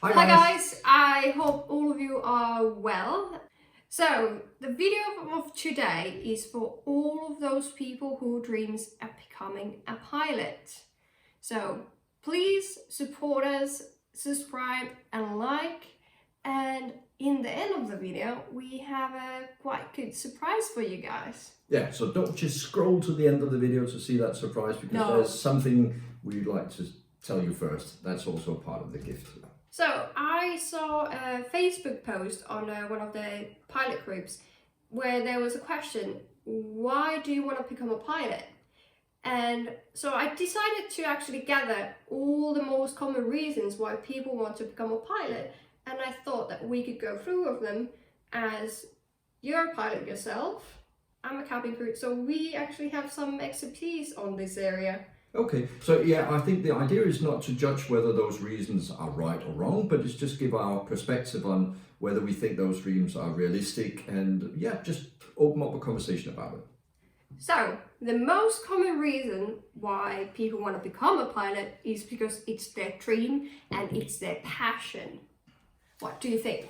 Hi guys, I hope all of you are well. So the video of today is for all of those people who dreams of becoming a pilot. So please support us, subscribe and like, and in the end of the video we have a quite good surprise for you guys. Yeah, so don't just scroll to the end of the video to see that surprise, because there's something we'd like to tell you first. That's also part of the gift. So I saw a Facebook post on one of the pilot groups where there was a question, why do you want to become a pilot? And so I decided to actually gather all the most common reasons why people want to become a pilot. And I thought that we could go through of them, as you're a pilot yourself, I'm a cabin crew, so we actually have some expertise on this area. Okay, so yeah, I think the idea is not to judge whether those reasons are right or wrong, but it's just give our perspective on whether we think those dreams are realistic, and yeah, just open up a conversation about it. So, the most common reason why people want to become a pilot is because it's their dream and it's their passion. What do you think?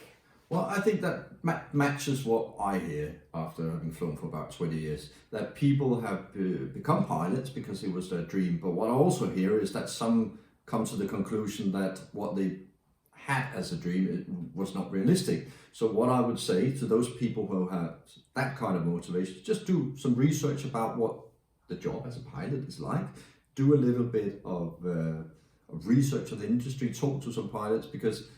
Well, I think that matches what I hear after having flown for about 20 years, that people have become pilots because it was their dream. But what I also hear is that some come to the conclusion that what they had as a dream was not realistic. So what I would say to those people who have that kind of motivation, just do some research about what the job as a pilot is like. Do a little bit of research of the industry, talk to some pilots, because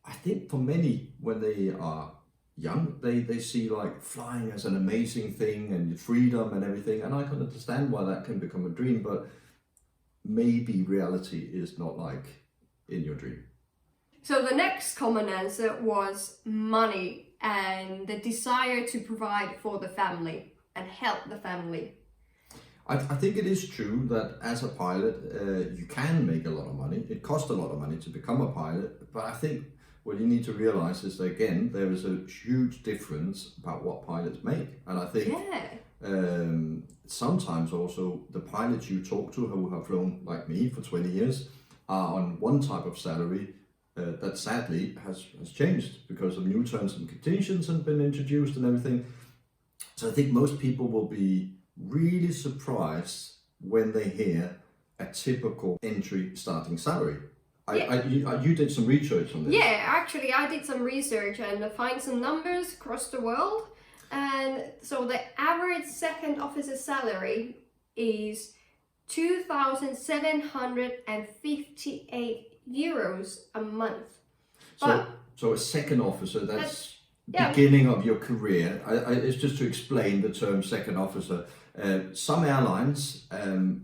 I think for many, when they are young, they see like flying as an amazing thing and freedom and everything, and I can understand why that can become a dream, but maybe reality is not like in your dream. So the next common answer was money and the desire to provide for the family and help the family. I think it is true that as a pilot, you can make a lot of money. It costs a lot of money to become a pilot, but I think what you need to realize is that, again, there is a huge difference about what pilots make. And I think sometimes also the pilots you talk to who have flown like me for 20 years are on one type of salary that sadly has changed because of new terms and conditions and been introduced and everything. So I think most people will be really surprised when they hear a typical entry starting salary. You did some research on this. Yeah, actually I did some research and find some numbers across the world. And so the average second officer salary is €2,758 a month. So a second officer, that's beginning of your career. It's just to explain the term second officer. Some airlines,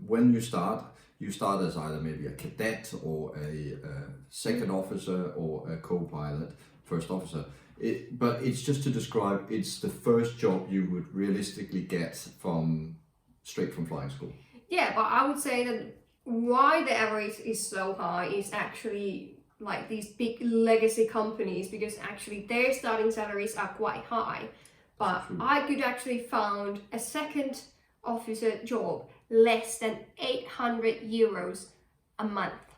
when you start as either maybe a cadet or a second officer or a co-pilot, first officer. But it's just to describe, it's the first job you would realistically get straight from flying school. Yeah, but I would say that why the average is so high is actually like these big legacy companies, because actually their starting salaries are quite high. But I could actually found a second officer job less than €800 a month.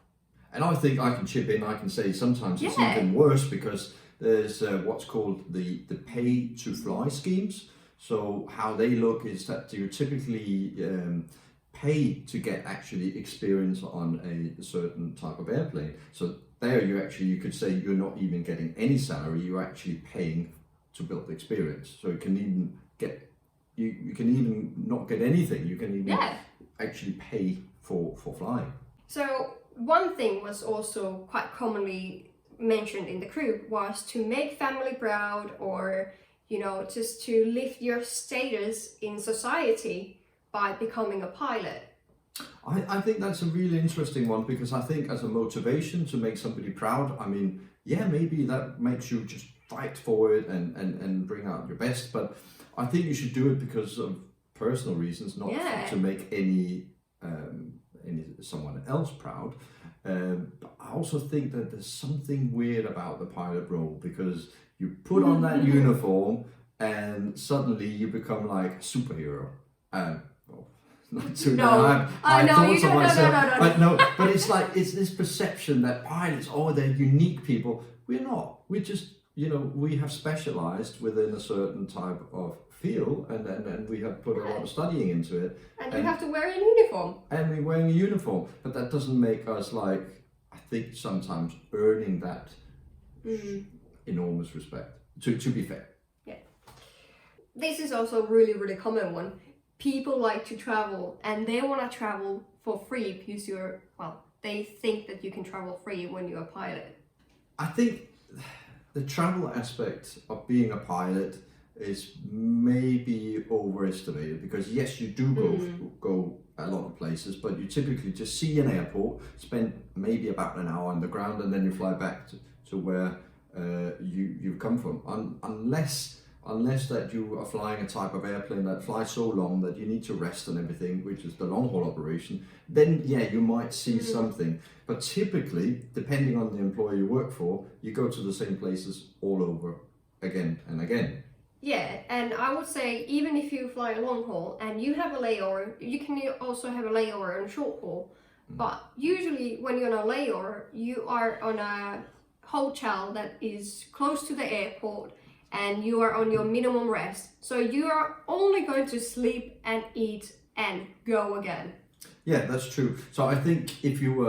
And I think I can chip in, I can say sometimes it's even worse, because there's what's called the pay to fly schemes. So how they look is that you typically pay to get actually experience on a certain type of airplane. So there you could say you're not even getting any salary, you're actually paying to build the experience. So you can even you can even not get anything, you can even actually pay for flying. So one thing was also quite commonly mentioned in the group was to make family proud, or just to lift your status in society by becoming a pilot. I think that's a really interesting one, because I think as a motivation to make somebody proud, I mean, yeah, maybe that makes you just fight for it and bring out your best, but I think you should do it because of personal reasons, not to make any someone else proud. But I also think that there's something weird about the pilot role, because you put on that uniform and suddenly you become like a superhero. not too No. bad. I No, thought you so don't- no, myself. no, no, no. But no, but it's like it's this perception that pilots, oh, they're unique people. We're not. We're just, we have specialized within a certain type of field, and we have put a lot of studying into it. And you have to wear a uniform. And we're wearing a uniform, but that doesn't make us I think sometimes earning that enormous respect. To be fair. Yeah. This is also a really, really common one. People like to travel and they want to travel for free because they think that you can travel free when you're a pilot. I think the travel aspect of being a pilot is maybe overestimated, because yes, you do go a lot of places, but you typically just see an airport, spend maybe about an hour on the ground, and then you fly back to where you've come from. Unless that you are flying a type of airplane that flies so long that you need to rest and everything, which is the long haul operation, then yeah, you might see something. But typically, depending on the employer you work for, you go to the same places all over again and again. Yeah, and I would say even if you fly a long haul and you have a layover, you can also have a layover on a short haul. But usually when you're on a layover, you are on a hotel that is close to the airport and you are on your minimum rest. So you are only going to sleep and eat and go again. Yeah, that's true. So I think if you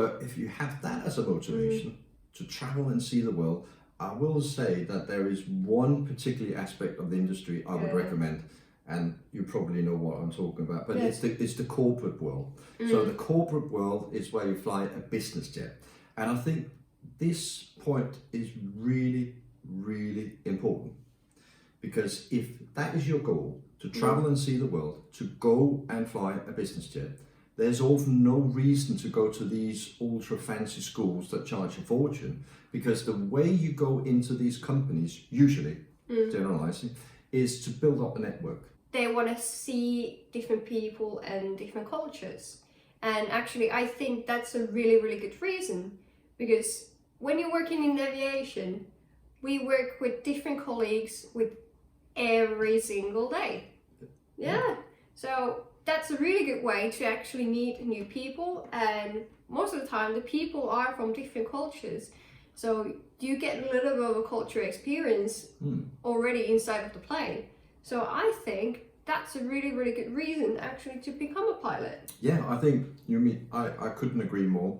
have that as a motivation to travel and see the world, I will say that there is one particular aspect of the industry I would recommend, and you probably know what I'm talking about, but it's the corporate world. So the corporate world is where you fly a business jet. And I think this point is really, really important, because if that is your goal, to travel and see the world, to go and fly a business jet, there's often no reason to go to these ultra fancy schools that charge a fortune, because the way you go into these companies, usually, generalizing, is to build up a network. They want to see different people and different cultures. And actually, I think that's a really, really good reason, because when you're working in aviation, we work with different colleagues with every single day. Yeah. So that's a really good way to actually meet new people, and most of the time the people are from different cultures, so you get a little bit of a cultural experience already inside of the plane. So I think that's a really, really good reason actually to become a pilot. Yeah, I think I couldn't agree more.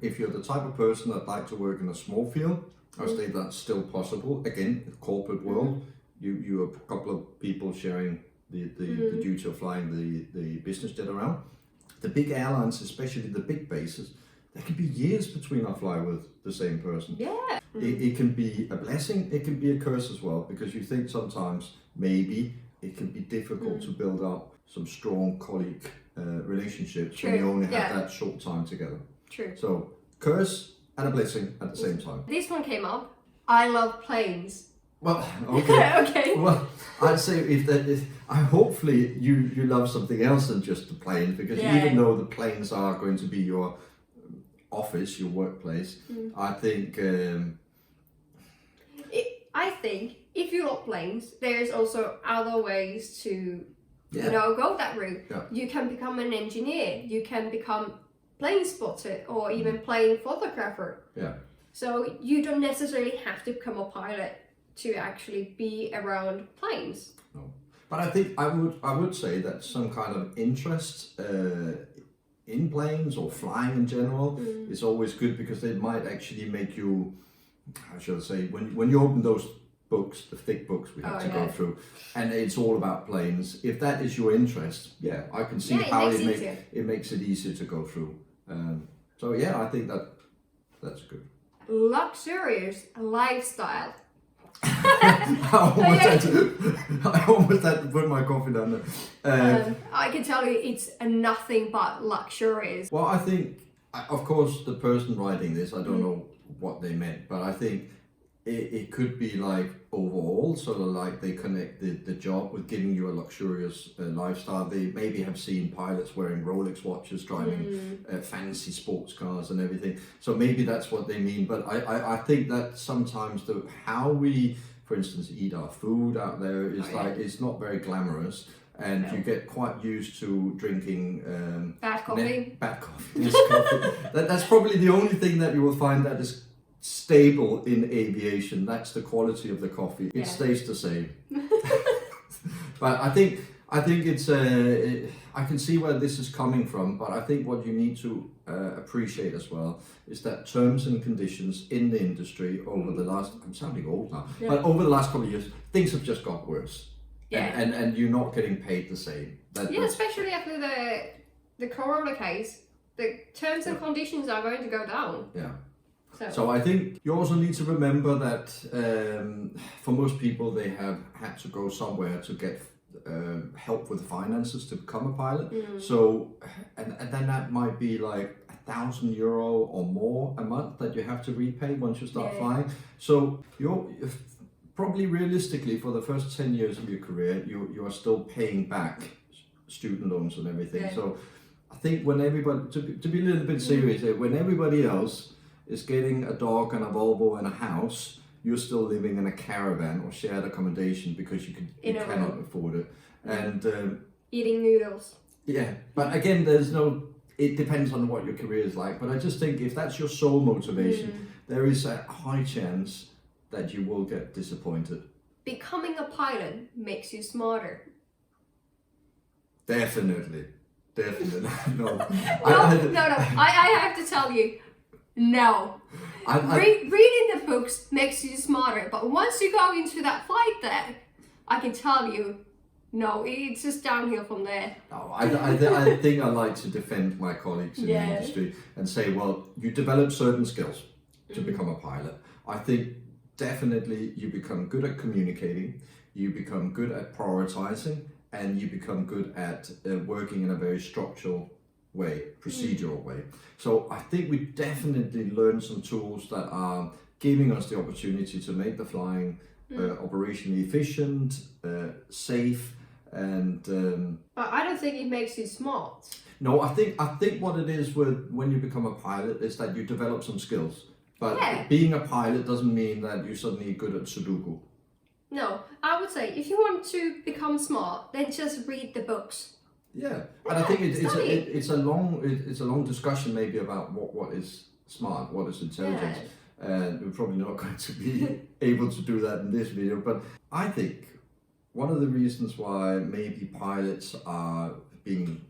If you're the type of person that like to work in a small field, I would say that's still possible. Again, the corporate world, you have a couple of people sharing the duty of flying the business jet around. The big airlines, especially the big bases, there can be years between I fly with the same person. Yeah. It can be a blessing, it can be a curse as well, because you think sometimes maybe it can be difficult to build up some strong colleague relationships when you only have that short time together. True. So, curse and a blessing at the same time. This one came up. I love planes. Well, okay. Okay. Well, I'd say hopefully you love something else than just the planes, because even though the planes are going to be your office, your workplace, I think if you love planes, there's also other ways to go that route. Yeah. You can become an engineer, you can become plane spotter, or even plane photographer. Yeah. So you don't necessarily have to become a pilot to actually be around planes. No. But I think I would say that some kind of interest in planes or flying in general is always good, because it might actually make you, how should I say, when you open those books, the thick books we have to go through, and it's all about planes, if that is your interest, I can see how it makes it easier to go through. So I think that's good. Luxurious lifestyle. I almost had to put my coffee down there. I can tell you it's nothing but luxurious. Well, I think, of course, the person writing this, I don't know what they meant, but I think it could be like overall, sort of like they connect the job with giving you a luxurious lifestyle. They maybe have seen pilots wearing Rolex watches, driving fancy sports cars and everything. So maybe that's what they mean. But I think that sometimes how we, for instance, eat our food out there is it's not very glamorous. and you get quite used to drinking bad coffee. bad coffee. Yes, coffee. That's probably the only thing that you will find that is stable in aviation. That's the quality of the coffee. It stays the same. But I think it's I can see where this is coming from, but I think what you need to appreciate as well is that terms and conditions in the industry over the last, I'm sounding old now, but over the last couple of years, things have just got worse. Yeah. And you're not getting paid the same. Especially after the corona case, the terms and conditions are going to go down. Yeah. So I think you also need to remember that for most people, they have had to go somewhere to get help with the finances to become a pilot. So, and then that might be like €1,000 or more a month that you have to repay once you start flying. So you're probably realistically for the first 10 years of your career, you are still paying back student loans and everything. So I think when everybody, to be a little bit serious, when everybody else is getting a dog and a Volvo and a house, you're still living in a caravan or shared accommodation because you cannot afford it. And eating noodles. Yeah, but again, it depends on what your career is like. But I just think if that's your sole motivation, there is a high chance that you will get disappointed. Becoming a pilot makes you smarter. Definitely. No. No. I have to tell you, no. Reading the books makes you smarter, but once you go into that flight deck, I can tell you, no, it's just downhill from there. No, I think I like to defend my colleagues in the industry and say, well, you develop certain skills to become a pilot. I think definitely you become good at communicating, you become good at prioritizing, and you become good at working in a very structural way, procedural way. So I think we definitely learn some tools that are giving us the opportunity to make the flying operationally efficient, safe, and but I don't think it makes you smart. No, I think what it is when you become a pilot is that you develop some skills. But being a pilot doesn't mean that you're suddenly good at Sudoku. No, I would say if you want to become smart, then just read the books. Yeah, and I think it's a long discussion maybe about what is smart, what is intelligence, and we're probably not going to be able to do that in this video. But I think one of the reasons why maybe pilots are being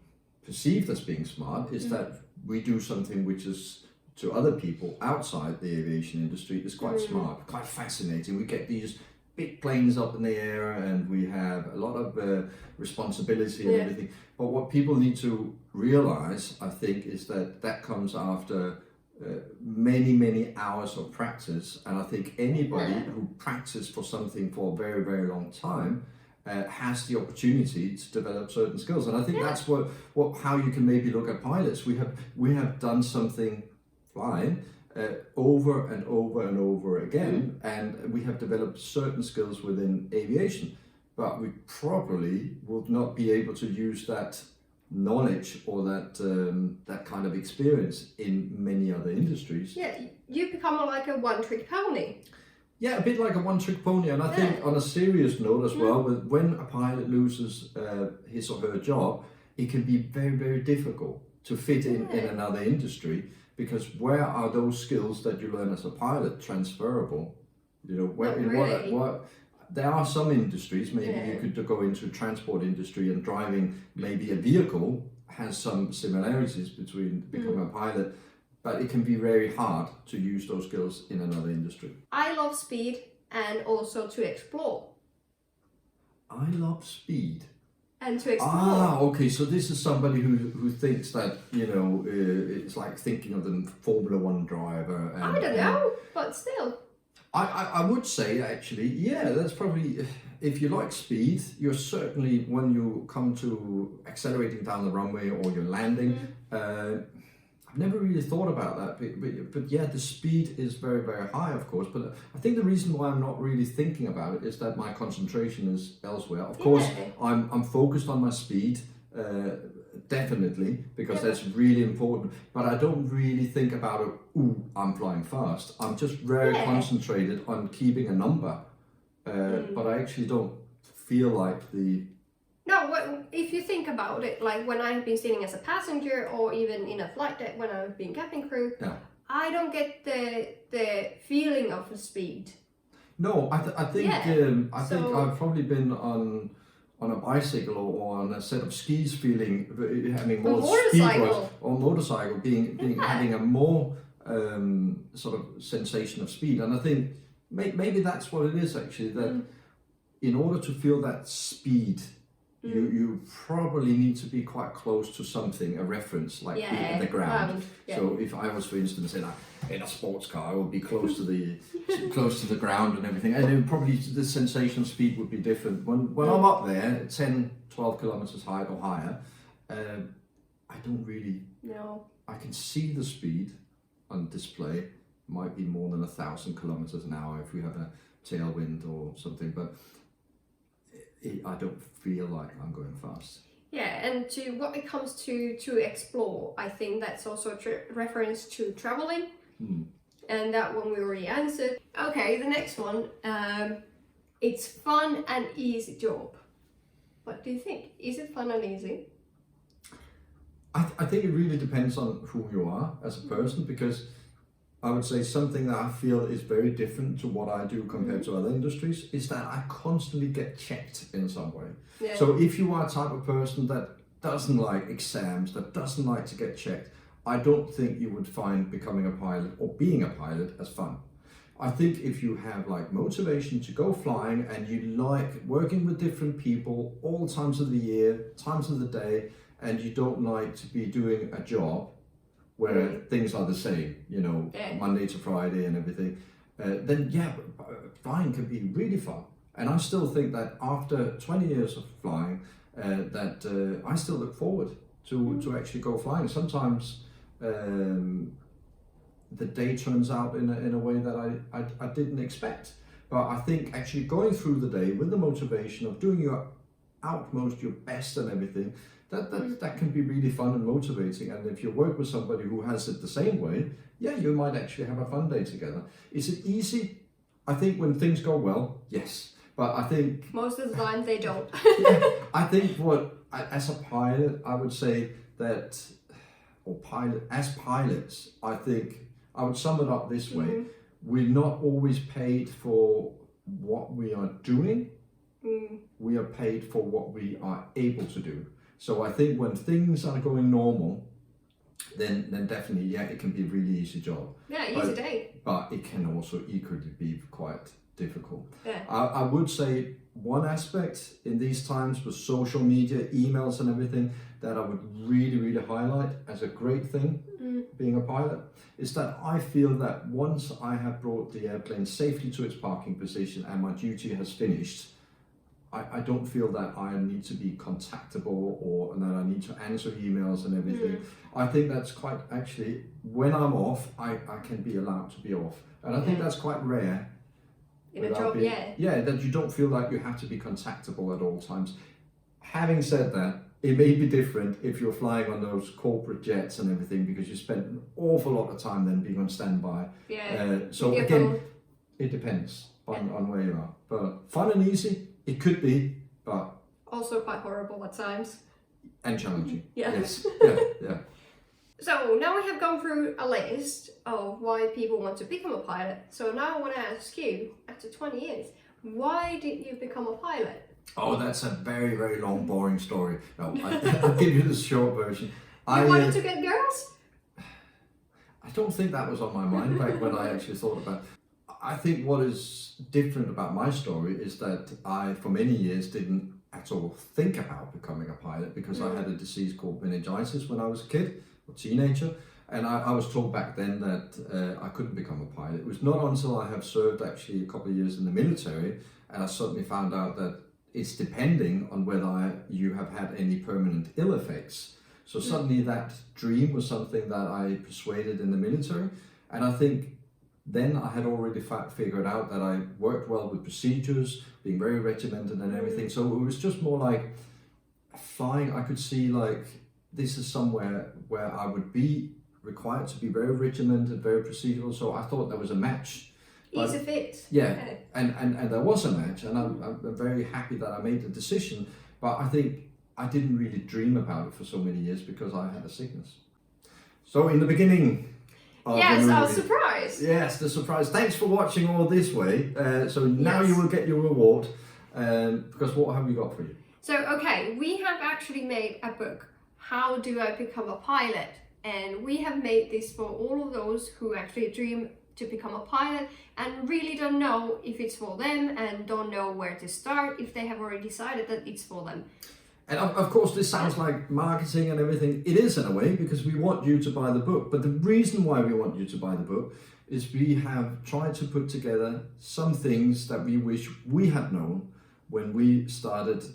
perceived as being smart is that we do something which is to other people outside the aviation industry is quite smart, quite fascinating. We get these big planes up in the air and we have a lot of responsibility and everything. But what people need to realize, I think, is that comes after many hours of practice. And I think anybody who practices for something for a very, very long time has the opportunity to develop certain skills. And I think that's how you can maybe look at pilots. We have done something flying over and over again, and we have developed certain skills within aviation, but we probably would not be able to use that knowledge or that kind of experience in many other industries. Yeah, you become like a one-trick pony. Yeah, a bit like a one-trick pony, and I think on a serious note as well, when a pilot loses his or her job, it can be very, very difficult to fit in another industry. Because where are those skills that you learn as a pilot transferable? You know, what there are some industries, maybe you could go into transport industry, and driving maybe a vehicle has some similarities between becoming a pilot, but it can be very hard to use those skills in another industry. I love speed and also to explore. I love speed. And to explore. Okay, so this is somebody who thinks that, you know, it's like thinking of the Formula One driver. I don't know, but still. I would say, actually, that's probably, if you like speed, you're certainly, when you come to accelerating down the runway or you're landing, I've never really thought about that, but yeah, the speed is very, very high, of course. But I think the reason why I'm not really thinking about it is that my concentration is elsewhere. Of course, I'm focused on my speed, definitely, because that's really important. But I don't really think about it, I'm flying fast. I'm just very concentrated on keeping a number. But I actually don't feel like the No, if you think about it, like when I've been sitting as a passenger or even in a flight deck when I've been cabin crew, Yeah. I don't get the feeling of the speed. No, I think Yeah. I think So- I've probably been on a bicycle or on a set of skis, feeling having more speed motorcycle. or motorcycle, being Yeah. having a more sort of sensation of speed. And I think maybe that's what it is actually. That in order to feel that speed, you probably need to be quite close to something, a reference, like the ground. Yeah. So if I was, for instance, in a sports car, I would be close to the ground and everything, and then probably the sensation of speed would be different. When I'm up there, 10, 12 kilometers high or higher, I don't really. No. I can see the speed on display. Might be more than 1,000 kilometers an hour if we have a tailwind or something, but I don't feel like I'm going fast. Yeah, and to what it comes to explore, I think that's also a reference to traveling. And that one we already answered. Okay, the next one. It's fun and easy job. What do you think? Is it fun and easy? I think it really depends on who you are as a person, because I would say something that I feel is very different to what I do compared to other industries is that I constantly get checked in some way. Yeah. So if you are a type of person that doesn't like exams, that doesn't like to get checked, I don't think you would find becoming a pilot or being a pilot as fun. I think if you have like motivation to go flying and you like working with different people all times of the year, times of the day, and you don't like to be doing a job where things are the same, Monday to Friday and everything, then flying can be really fun. And I still think that after 20 years of flying, that I still look forward to actually go flying. Sometimes the day turns out in a way that I didn't expect. But I think actually going through the day with the motivation of doing your utmost, your best and everything, that can be really fun and motivating. And if you work with somebody who has it the same way, you might actually have a fun day together. Is it easy? I think when things go well, yes. But I think most of the time they don't. I think as a pilot, I would say that, as pilots, I think I would sum it up this way: we're not always paid for what we are doing. We are paid for what we are able to do. So I think when things are going normal, then definitely, it can be a really easy job. Yeah, easy day. But it can also equally be quite difficult. Yeah. I would say one aspect in these times with social media, emails and everything, that I would really, really highlight as a great thing being a pilot, is that I feel that once I have brought the airplane safely to its parking position and my duty has finished, I don't feel that I need to be contactable or that I need to answer emails and everything. I think that's quite, actually, when I'm off, I can be allowed to be off. And I think that's quite rare. In a job, that you don't feel like you have to be contactable at all times. Having said that, it may be different if you're flying on those corporate jets and everything, because you spend an awful lot of time then being on standby. So again, it depends on where you are. But fun and easy, it could be, but also quite horrible at times. And challenging. Yes. Yeah. So now we have gone through a list of why people want to become a pilot. So now I want to ask you, after 20 years, why did you become a pilot? Oh, that's a very, very long, boring story. No, I'll give you the short version. You wanted to get girls? I don't think that was on my mind back when I actually thought about it. I think what is different about my story is that I, for many years, didn't at all think about becoming a pilot, because I had a disease called meningitis when I was a kid or teenager. And I was told back then that I couldn't become a pilot. It was not until I have served actually a couple of years in the military, and I suddenly found out that it's depending on whether you have had any permanent ill effects. So suddenly that dream was something that I persuaded in the military. And I think then I had already figured out that I worked well with procedures, being very regimented and everything. So it was just more like flying. I could see like this is somewhere where I would be required to be very regimented, very procedural. So I thought there was a match. Easy fit. Yeah, and there was a match, and I'm very happy that I made the decision. But I think I didn't really dream about it for so many years because I had a sickness. So in the beginning of Yes, the movie, I was surprised. Yes, the surprise. Thanks for watching all this way. So now Yes. you will get your reward. Because what have we got for you? So, okay, we have actually made a book, How Do I Become a Pilot? And we have made this for all of those who actually dream to become a pilot and really don't know if it's for them and don't know where to start if they have already decided that it's for them. And of course, this sounds like marketing and everything. It is in a way because we want you to buy the book. But the reason why we want you to buy the book is we have tried to put together some things that we wish we had known when we started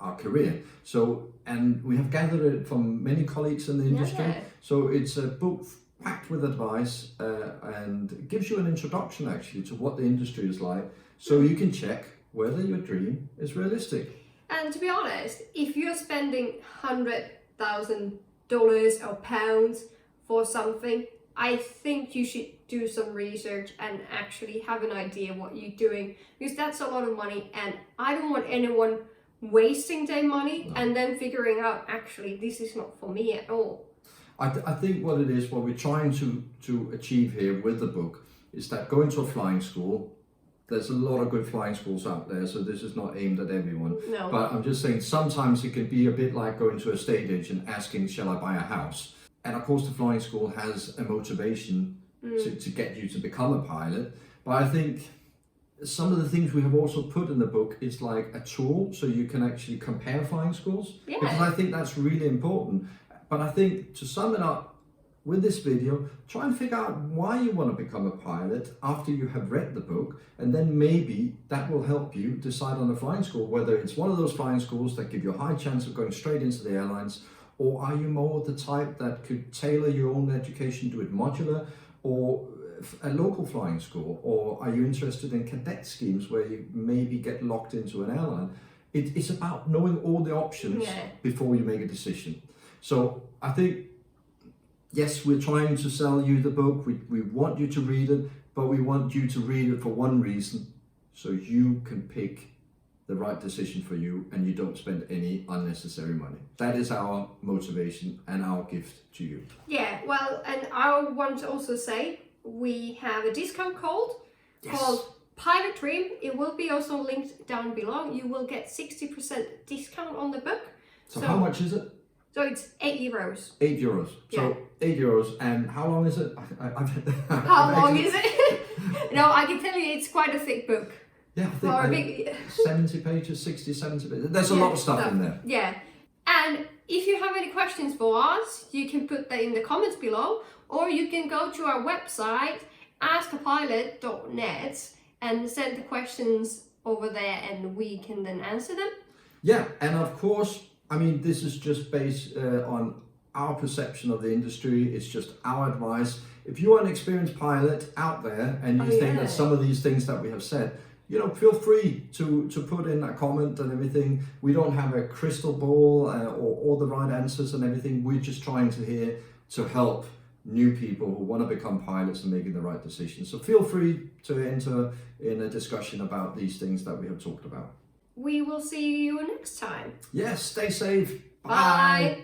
our career. So, and we have gathered it from many colleagues in the industry. Yeah. So it's a book packed with advice and it gives you an introduction actually to what the industry is like, so you can check whether your dream is realistic. And to be honest, if you're spending $100,000 or pounds for something, I think you should do some research and actually have an idea what you're doing, because that's a lot of money and I don't want anyone wasting their money and then figuring out actually this is not for me at all. I think what it is, what we're trying to achieve here with the book is that going to a flying school, there's a lot of good flying schools out there, so this is not aimed at everyone. No. But I'm just saying sometimes it can be a bit like going to a estate agent asking, shall I buy a house? And of course the flying school has a motivation to get you to become a pilot. But I think some of the things we have also put in the book is like a tool so you can actually compare flying schools. Yeah. Because I think that's really important. But I think to sum it up with this video, try and figure out why you want to become a pilot after you have read the book, and then maybe that will help you decide on a flying school, whether it's one of those flying schools that give you a high chance of going straight into the airlines, or are you more the type that could tailor your own education, do it modular, or a local flying school, or are you interested in cadet schemes where you maybe get locked into an airline? It's about knowing all the options before you make a decision. So I think, yes, we're trying to sell you the book. We want you to read it, but we want you to read it for one reason, so you can pick the right decision for you and you don't spend any unnecessary money. That is our motivation and our gift to you. Yeah, well, and I want to also say we have a discount code called Pilot Dream. It will be also linked down below. You will get 60% discount on the book. So how much is it? So it's €8. €8. So €8, and how long is it? How long is it? No, I can tell you it's quite a thick book. Yeah, I think 70 pages, 60, 70 pages. There's a lot of stuff in there. Yeah. And if you have any questions for us, you can put that in the comments below, or you can go to our website, askapilot.net, and send the questions over there and we can then answer them. Yeah, and of course, I mean, this is just based on our perception of the industry. It's just our advice. If you are an experienced pilot out there and you think that some of these things that we have said, you know, feel free to put in a comment and everything. We don't have a crystal ball or all the right answers and everything. We're just trying to help new people who want to become pilots and making the right decision. So feel free to enter in a discussion about these things that we have talked about. We will see you next time. Yes, stay safe. Bye.